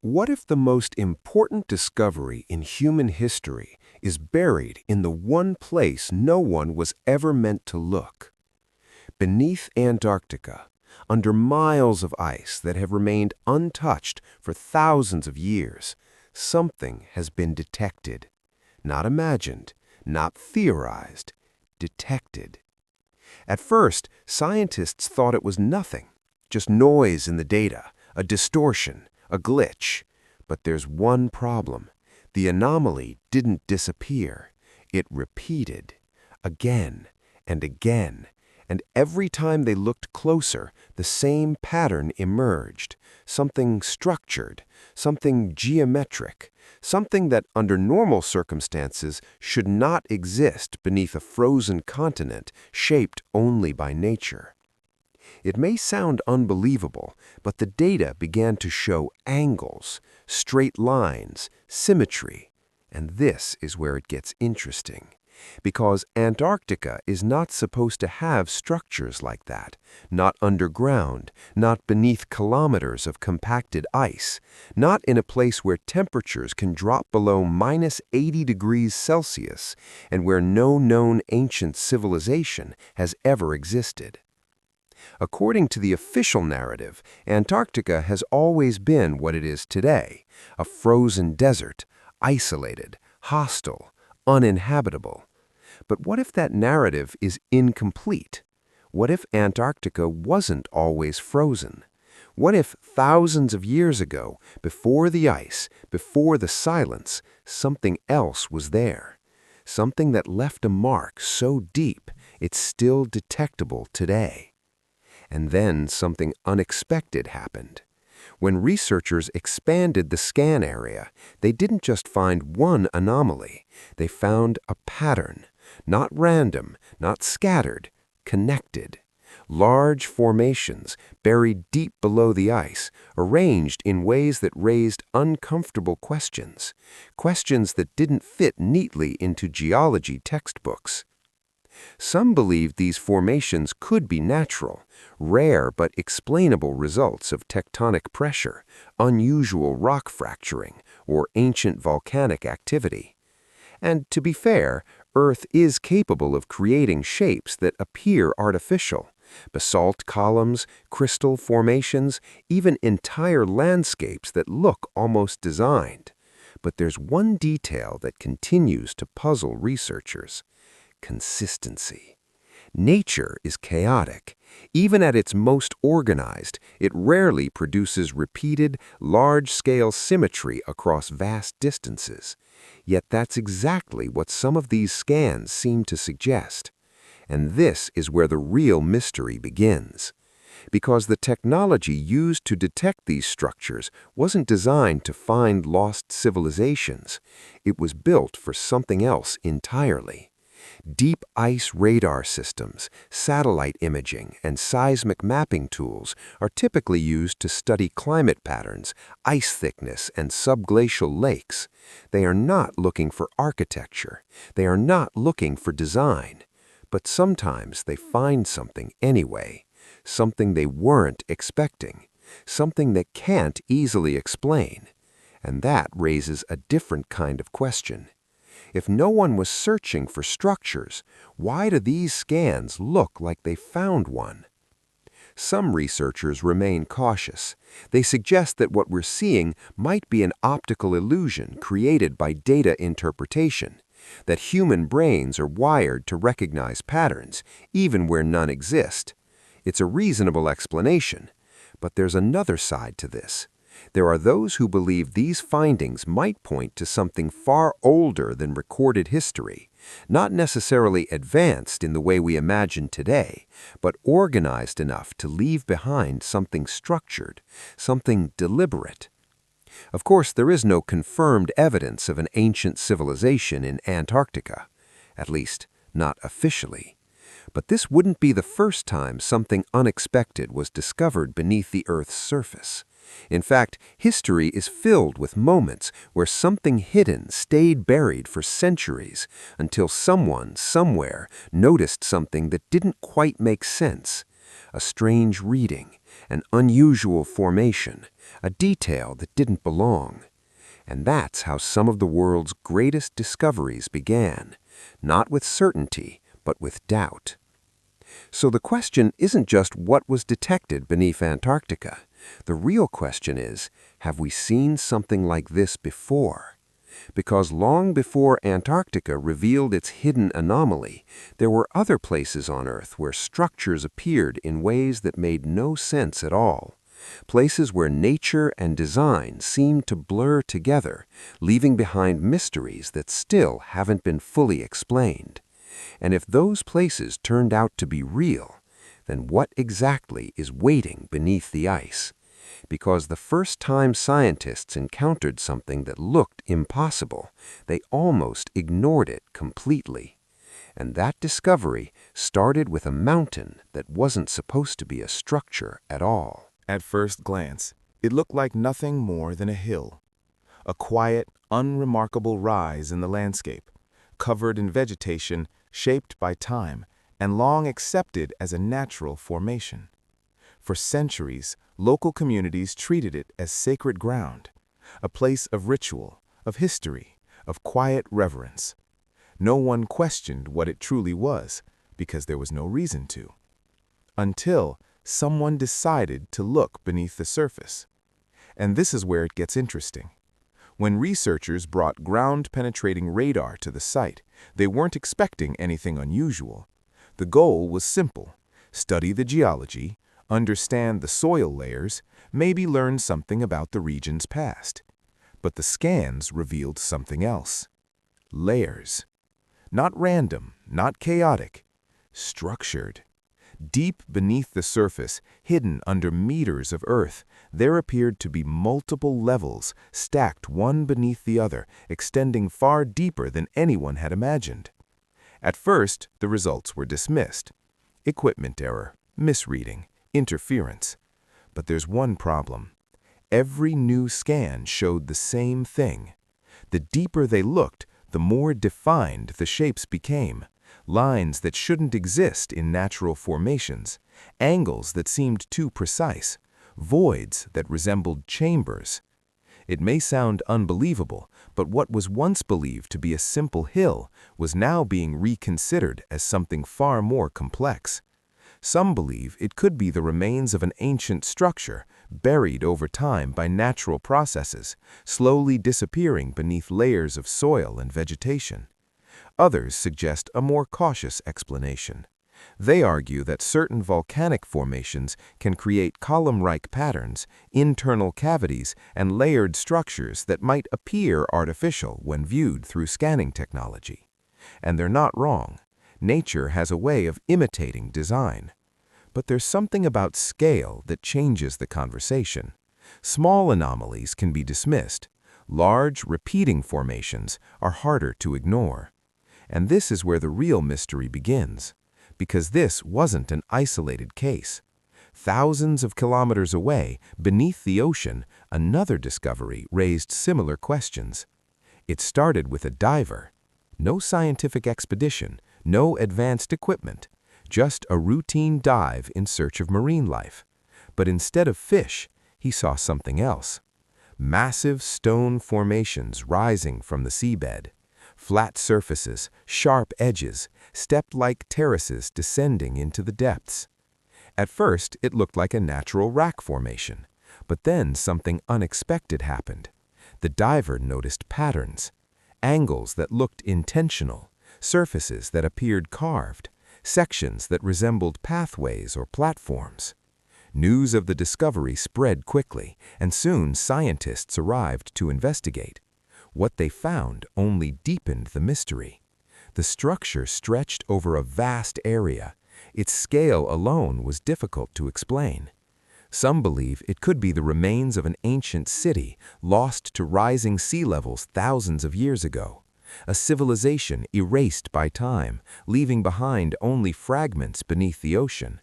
What if the most important discovery in human history is buried in the one place no one was ever meant to look? Beneath Antarctica, under miles of ice that have remained untouched for thousands of years, something has been detected. Not imagined, not theorized, detected. At first, scientists thought it was nothing, just noise in the data, a distortion, a glitch. But there's one problem. The anomaly didn't disappear. It repeated, again and again, and every time they looked closer, the same pattern emerged, something structured, something geometric, something that under normal circumstances should not exist beneath a frozen continent shaped only by nature. It may sound unbelievable, but the data began to show angles, straight lines, symmetry. And this is where it gets interesting. Because Antarctica is not supposed to have structures like that, not underground, not beneath kilometers of compacted ice, not in a place where temperatures can drop below -80 degrees Celsius and where no known ancient civilization has ever existed. According to the official narrative, Antarctica has always been what it is today, a frozen desert, isolated, hostile, uninhabitable. But what if that narrative is incomplete? What if Antarctica wasn't always frozen? What if thousands of years ago, before the ice, before the silence, something else was there? Something that left a mark so deep it's still detectable today. And then something unexpected happened. When researchers expanded the scan area, they didn't just find one anomaly. They found a pattern, not random, not scattered, connected. Large formations, buried deep below the ice, arranged in ways that raised uncomfortable questions, questions that didn't fit neatly into geology textbooks. Some believed these formations could be natural, rare but explainable results of tectonic pressure, unusual rock fracturing, or ancient volcanic activity. And to be fair, Earth is capable of creating shapes that appear artificial. Basalt columns, crystal formations, even entire landscapes that look almost designed. But there's one detail that continues to puzzle researchers. Consistency. Nature is chaotic. Even at its most organized, it rarely produces repeated, large-scale symmetry across vast distances. Yet that's exactly what some of these scans seem to suggest. And this is where the real mystery begins. Because the technology used to detect these structures wasn't designed to find lost civilizations. It was built for something else entirely. Deep ice radar systems, satellite imaging, and seismic mapping tools are typically used to study climate patterns, ice thickness, and subglacial lakes. They are not looking for architecture. They are not looking for design. But sometimes they find something anyway, something they weren't expecting, something they can't easily explain. And that raises a different kind of question. If no one was searching for structures, why do these scans look like they found one? Some researchers remain cautious. They suggest that what we're seeing might be an optical illusion created by data interpretation, that human brains are wired to recognize patterns, even where none exist. It's a reasonable explanation, but there's another side to this. There are those who believe these findings might point to something far older than recorded history, not necessarily advanced in the way we imagine today, but organized enough to leave behind something structured, something deliberate. Of course, there is no confirmed evidence of an ancient civilization in Antarctica, at least not officially. But this wouldn't be the first time something unexpected was discovered beneath the Earth's surface. In fact, history is filled with moments where something hidden stayed buried for centuries until someone, somewhere, noticed something that didn't quite make sense. a strange reading, an unusual formation, a detail that didn't belong. And that's how some of the world's greatest discoveries began, not with certainty, but with doubt. So the question isn't just what was detected beneath Antarctica. The real question is, have we seen something like this before? Because long before Antarctica revealed its hidden anomaly, there were other places on Earth where structures appeared in ways that made no sense at all. Places where nature and design seemed to blur together, leaving behind mysteries that still haven't been fully explained. And if those places turned out to be real, then what exactly is waiting beneath the ice? Because the first time scientists encountered something that looked impossible, they almost ignored it completely. And that discovery started with a mountain that wasn't supposed to be a structure at all. At first glance, it looked like nothing more than a hill. A quiet, unremarkable rise in the landscape, covered in vegetation shaped by time and long accepted as a natural formation. For centuries, local communities treated it as sacred ground, a place of ritual, of history, of quiet reverence. No one questioned what it truly was, because there was no reason to. Until someone decided to look beneath the surface. And this is where it gets interesting. When researchers brought ground-penetrating radar to the site, they weren't expecting anything unusual. The goal was simple: study the geology, understand the soil layers, maybe learn something about the region's past. But the scans revealed something else. Layers. Not random, not chaotic. Structured. Deep beneath the surface, hidden under meters of earth, there appeared to be multiple levels, stacked one beneath the other, extending far deeper than anyone had imagined. At first, the results were dismissed. Equipment error, misreading, interference. But there's one problem. Every new scan showed the same thing. The deeper they looked, the more defined the shapes became. Lines that shouldn't exist in natural formations, angles that seemed too precise, voids that resembled chambers. It may sound unbelievable, but what was once believed to be a simple hill was now being reconsidered as something far more complex. Some believe it could be the remains of an ancient structure, buried over time by natural processes, slowly disappearing beneath layers of soil and vegetation. Others suggest a more cautious explanation. They argue that certain volcanic formations can create column-like patterns, internal cavities, and layered structures that might appear artificial when viewed through scanning technology. And they're not wrong. Nature has a way of imitating design. But there's something about scale that changes the conversation. Small anomalies can be dismissed. Large, repeating formations are harder to ignore. And this is where the real mystery begins, because this wasn't an isolated case. Thousands of kilometers away, beneath the ocean, another discovery raised similar questions. It started with a diver. No scientific expedition, no advanced equipment, just a routine dive in search of marine life. But instead of fish, he saw something else. Massive stone formations rising from the seabed. Flat surfaces, sharp edges, step-like terraces descending into the depths. At first, it looked like a natural rack formation, but then something unexpected happened. The diver noticed patterns, angles that looked intentional, surfaces that appeared carved, sections that resembled pathways or platforms. News of the discovery spread quickly, and soon scientists arrived to investigate. What they found only deepened the mystery. The structure stretched over a vast area. Its scale alone was difficult to explain. Some believe it could be the remains of an ancient city lost to rising sea levels thousands of years ago. A civilization erased by time, leaving behind only fragments beneath the ocean.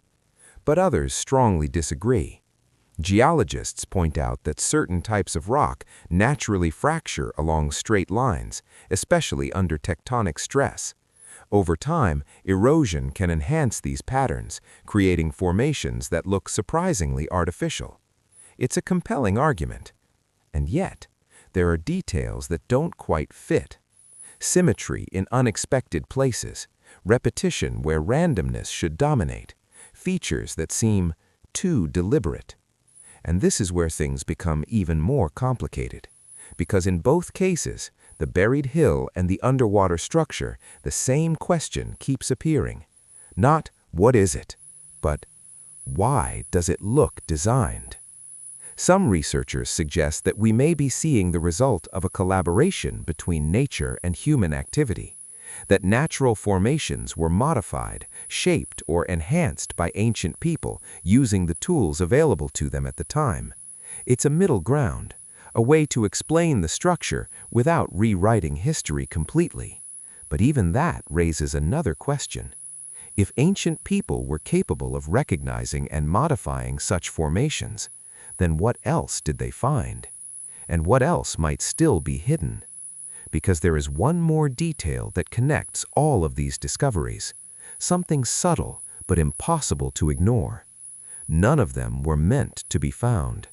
But others strongly disagree. Geologists point out that certain types of rock naturally fracture along straight lines, especially under tectonic stress. Over time, erosion can enhance these patterns, creating formations that look surprisingly artificial. It's a compelling argument. And yet, there are details that don't quite fit. Symmetry in unexpected places, repetition where randomness should dominate, features that seem too deliberate. And this is where things become even more complicated. Because in both cases, the buried hill and the underwater structure, the same question keeps appearing. Not what is it, but why does it look designed? Some researchers suggest that we may be seeing the result of a collaboration between nature and human activity, that natural formations were modified, shaped, or enhanced by ancient people using the tools available to them at the time. It's a middle ground, a way to explain the structure without rewriting history completely. But even that raises another question. If ancient people were capable of recognizing and modifying such formations, then what else did they find? And what else might still be hidden? Because there is one more detail that connects all of these discoveries, something subtle but impossible to ignore. None of them were meant to be found.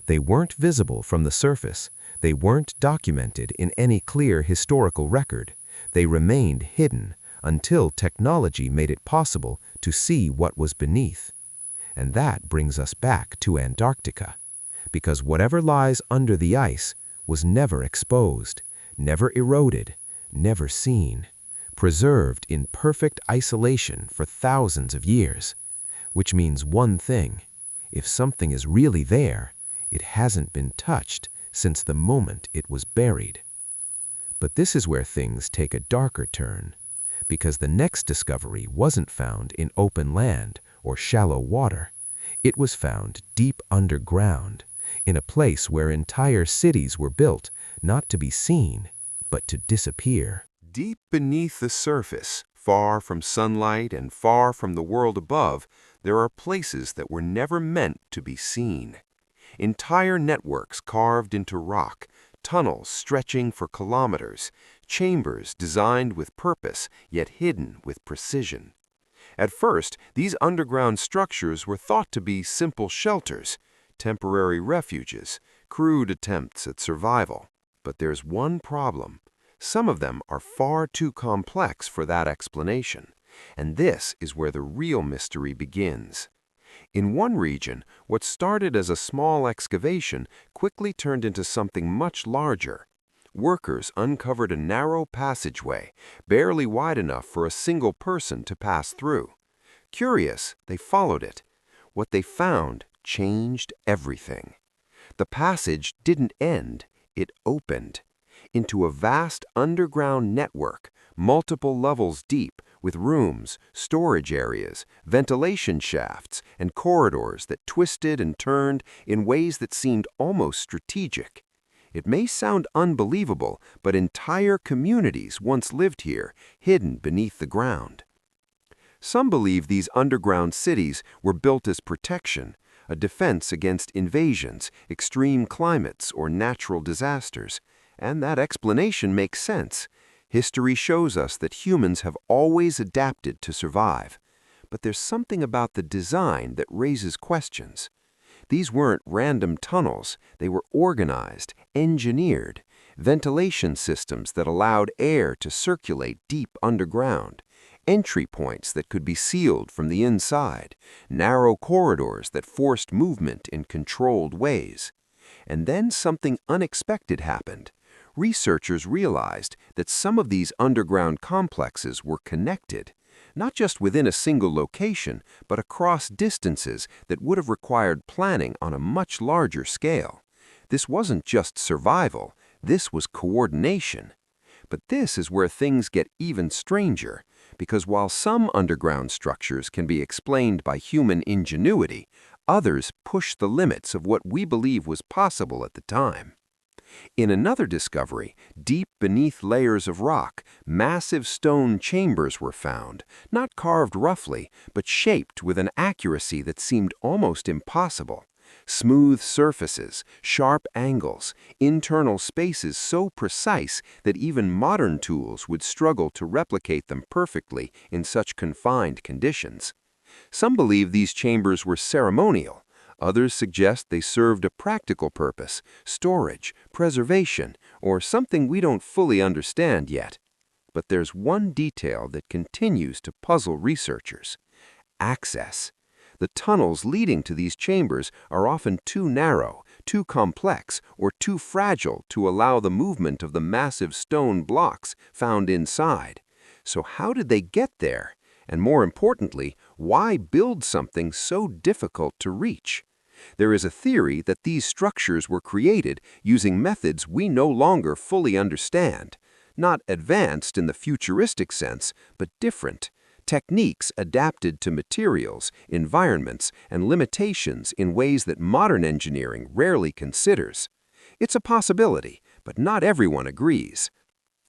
They weren't visible from the surface. They weren't documented in any clear historical record. They remained hidden until technology made it possible to see what was beneath. And that brings us back to Antarctica, because whatever lies under the ice was never exposed, never eroded, never seen, preserved in perfect isolation for thousands of years. Which means one thing: if something is really there, it hasn't been touched since the moment it was buried. But this is where things take a darker turn, because the next discovery wasn't found in open land or shallow water. It was found deep underground, in a place where entire cities were built not to be seen, but to disappear. Deep beneath the surface, far from sunlight and far from the world above, there are places that were never meant to be seen. Entire networks carved into rock, tunnels stretching for kilometers, chambers designed with purpose yet hidden with precision. At first, these underground structures were thought to be simple shelters, temporary refuges, crude attempts at survival. But there's one problem. Some of them are far too complex for that explanation, and this is where the real mystery begins. In one region, what started as a small excavation quickly turned into something much larger. Workers uncovered a narrow passageway, barely wide enough for a single person to pass through. Curious, they followed it. What they found changed everything. The passage didn't end, it opened into a vast underground network, multiple levels deep, with rooms, storage areas, ventilation shafts, and corridors that twisted and turned in ways that seemed almost strategic. It may sound unbelievable, but entire communities once lived here, hidden beneath the ground. Some believe these underground cities were built as protection, a defense against invasions, extreme climates, or natural disasters. And that explanation makes sense. History shows us that humans have always adapted to survive. But there's something about the design that raises questions. These weren't random tunnels. They were organized, engineered, ventilation systems that allowed air to circulate deep underground, entry points that could be sealed from the inside, narrow corridors that forced movement in controlled ways. And then something unexpected happened. Researchers realized that some of these underground complexes were connected, not just within a single location, but across distances that would have required planning on a much larger scale. This wasn't just survival, this was coordination. But this is where things get even stranger, because while some underground structures can be explained by human ingenuity, others push the limits of what we believe was possible at the time. In another discovery, deep beneath layers of rock, massive stone chambers were found, not carved roughly, but shaped with an accuracy that seemed almost impossible. Smooth surfaces, sharp angles, internal spaces so precise that even modern tools would struggle to replicate them perfectly in such confined conditions. Some believe these chambers were ceremonial. Others suggest they served a practical purpose, storage, preservation, or something we don't fully understand yet. But there's one detail that continues to puzzle researchers: access. The tunnels leading to these chambers are often too narrow, too complex, or too fragile to allow the movement of the massive stone blocks found inside. So how did they get there? And more importantly, why build something so difficult to reach? There is a theory that these structures were created using methods we no longer fully understand. Not advanced in the futuristic sense, but different. Techniques adapted to materials, environments, and limitations in ways that modern engineering rarely considers. It's a possibility, but not everyone agrees.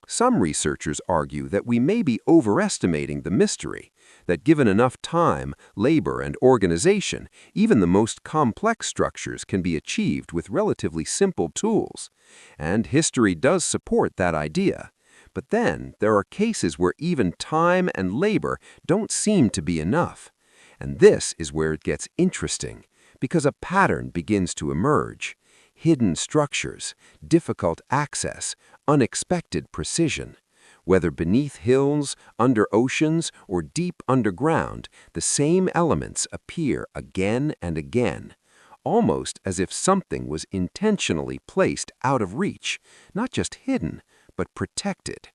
Some researchers argue that we may be overestimating the mystery, that given enough time, labor, and organization, even the most complex structures can be achieved with relatively simple tools. And history does support that idea. But then, there are cases where even time and labor don't seem to be enough. And this is where it gets interesting, because a pattern begins to emerge. Hidden structures, difficult access, unexpected precision. Whether beneath hills, under oceans, or deep underground, the same elements appear again and again, almost as if something was intentionally placed out of reach, not just hidden, but protected.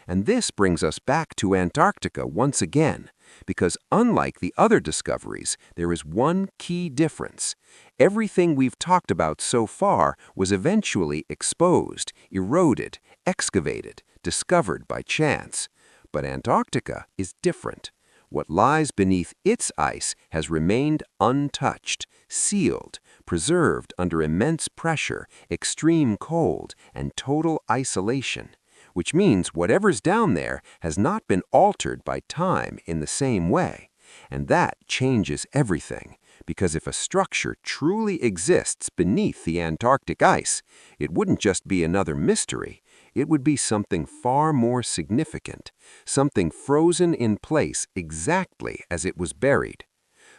And this brings us back to Antarctica once again, because unlike the other discoveries, there is one key difference. Everything we've talked about so far was eventually exposed, eroded, excavated, discovered by chance. But Antarctica is different. What lies beneath its ice has remained untouched, sealed, preserved under immense pressure, extreme cold, and total isolation. Which means whatever's down there has not been altered by time in the same way. And that changes everything, because if a structure truly exists beneath the Antarctic ice, it wouldn't just be another mystery. It would be something far more significant, something frozen in place exactly as it was buried.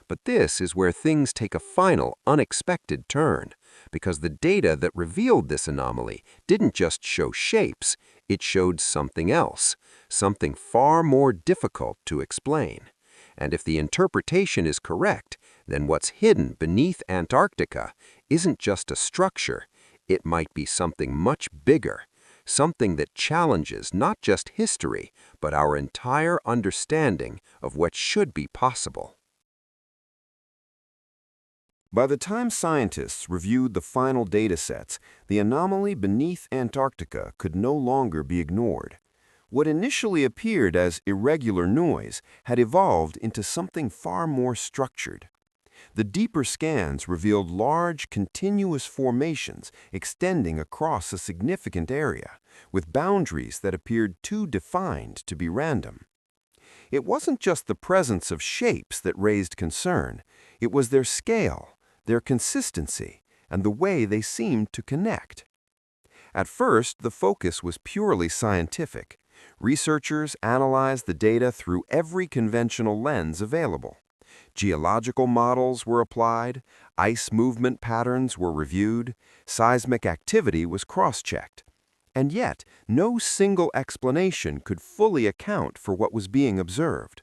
But this is where things take a final, unexpected turn, because the data that revealed this anomaly didn't just show shapes, it showed something else, something far more difficult to explain. And if the interpretation is correct, then what's hidden beneath Antarctica isn't just a structure, it might be something much bigger, something that challenges not just history, but our entire understanding of what should be possible. By the time scientists reviewed the final data sets, the anomaly beneath Antarctica could no longer be ignored. What initially appeared as irregular noise had evolved into something far more structured. The deeper scans revealed large, continuous formations extending across a significant area, with boundaries that appeared too defined to be random. It wasn't just the presence of shapes that raised concern, it was their scale, their consistency, and the way they seemed to connect. At first, the focus was purely scientific. Researchers analyzed the data through every conventional lens available. Geological models were applied, ice movement patterns were reviewed, seismic activity was cross-checked. And yet, no single explanation could fully account for what was being observed.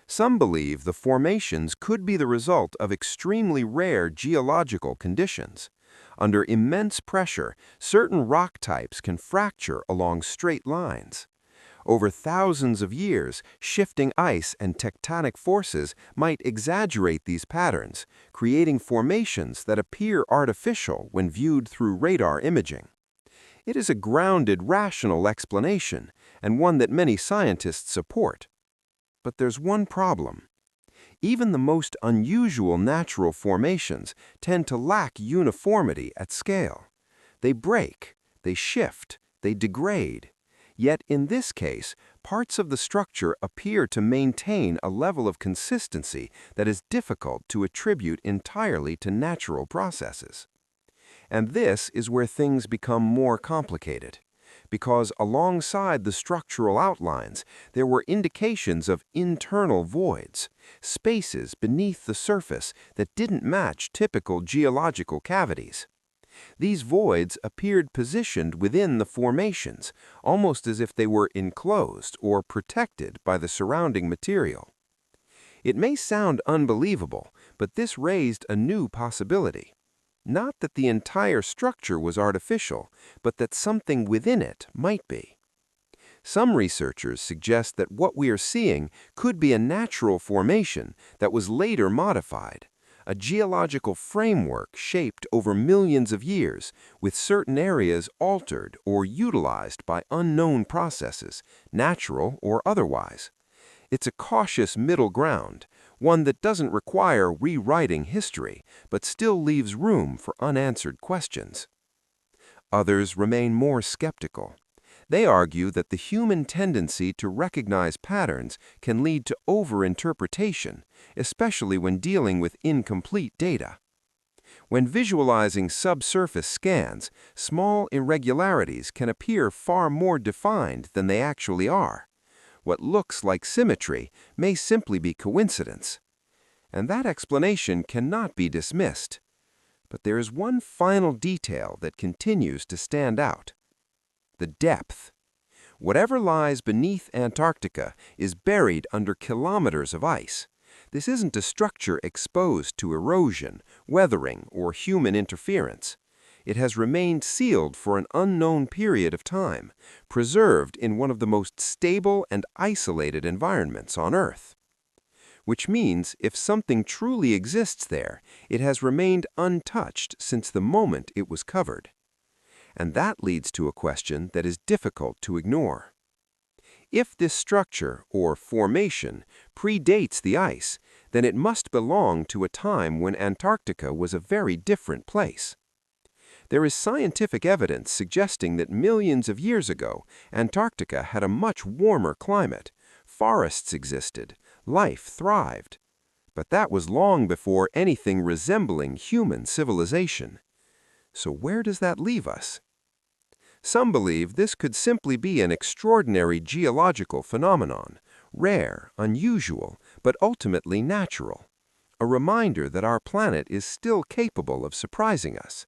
Some believe the formations could be the result of extremely rare geological conditions. Under immense pressure, certain rock types can fracture along straight lines. Over thousands of years, shifting ice and tectonic forces might exaggerate these patterns, creating formations that appear artificial when viewed through radar imaging. It is a grounded, rational explanation, and one that many scientists support. But there's one problem. Even the most unusual natural formations tend to lack uniformity at scale. They break, they shift, they degrade. Yet in this case, parts of the structure appear to maintain a level of consistency that is difficult to attribute entirely to natural processes. And this is where things become more complicated, because alongside the structural outlines, there were indications of internal voids, spaces beneath the surface that didn't match typical geological cavities. These voids appeared positioned within the formations, almost as if they were enclosed or protected by the surrounding material. It may sound unbelievable, but this raised a new possibility. Not that the entire structure was artificial, but that something within it might be. Some researchers suggest that what we are seeing could be a natural formation that was later modified, a geological framework shaped over millions of years, with certain areas altered or utilized by unknown processes, natural or otherwise. It's a cautious middle ground, one that doesn't require rewriting history, but still leaves room for unanswered questions. Others remain more skeptical. They argue that the human tendency to recognize patterns can lead to overinterpretation, especially when dealing with incomplete data. When visualizing subsurface scans, small irregularities can appear far more defined than they actually are. What looks like symmetry may simply be coincidence. And that explanation cannot be dismissed. But there is one final detail that continues to stand out: the depth. Whatever lies beneath Antarctica is buried under kilometers of ice. This isn't a structure exposed to erosion, weathering, or human interference. It has remained sealed for an unknown period of time, preserved in one of the most stable and isolated environments on Earth. Which means if something truly exists there, it has remained untouched since the moment it was covered. And that leads to a question that is difficult to ignore. If this structure, or formation, predates the ice, then it must belong to a time when Antarctica was a very different place. There is scientific evidence suggesting that millions of years ago, Antarctica had a much warmer climate. Forests existed, life thrived. But that was long before anything resembling human civilization. So where does that leave us? Some believe this could simply be an extraordinary geological phenomenon, rare, unusual, but ultimately natural. A reminder that our planet is still capable of surprising us.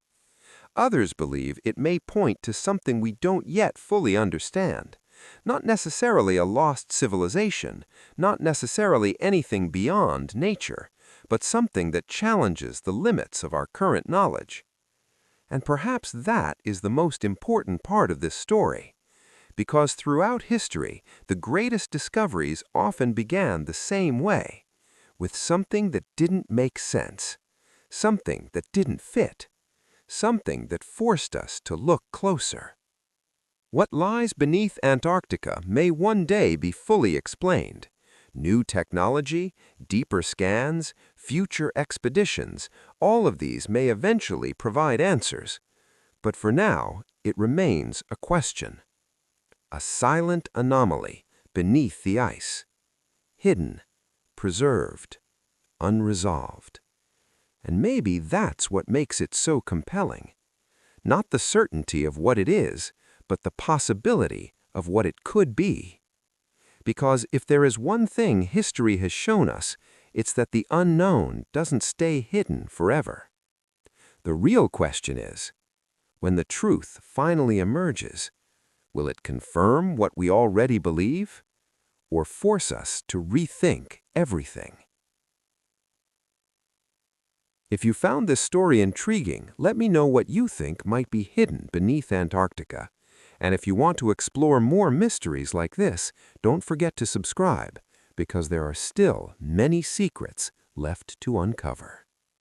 Others believe it may point to something we don't yet fully understand. Not necessarily a lost civilization, not necessarily anything beyond nature, but something that challenges the limits of our current knowledge. And perhaps that is the most important part of this story, because throughout history, the greatest discoveries often began the same way, with something that didn't make sense, something that didn't fit, something that forced us to look closer. What lies beneath Antarctica may one day be fully explained. New technology, deeper scans, future expeditions, all of these may eventually provide answers. But for now, it remains a question. A silent anomaly beneath the ice. Hidden, preserved, unresolved. And maybe that's what makes it so compelling. Not the certainty of what it is, but the possibility of what it could be. Because if there is one thing history has shown us, it's that the unknown doesn't stay hidden forever. The real question is, when the truth finally emerges, will it confirm what we already believe, or force us to rethink everything? If you found this story intriguing, let me know what you think might be hidden beneath Antarctica. And if you want to explore more mysteries like this, don't forget to subscribe, because there are still many secrets left to uncover.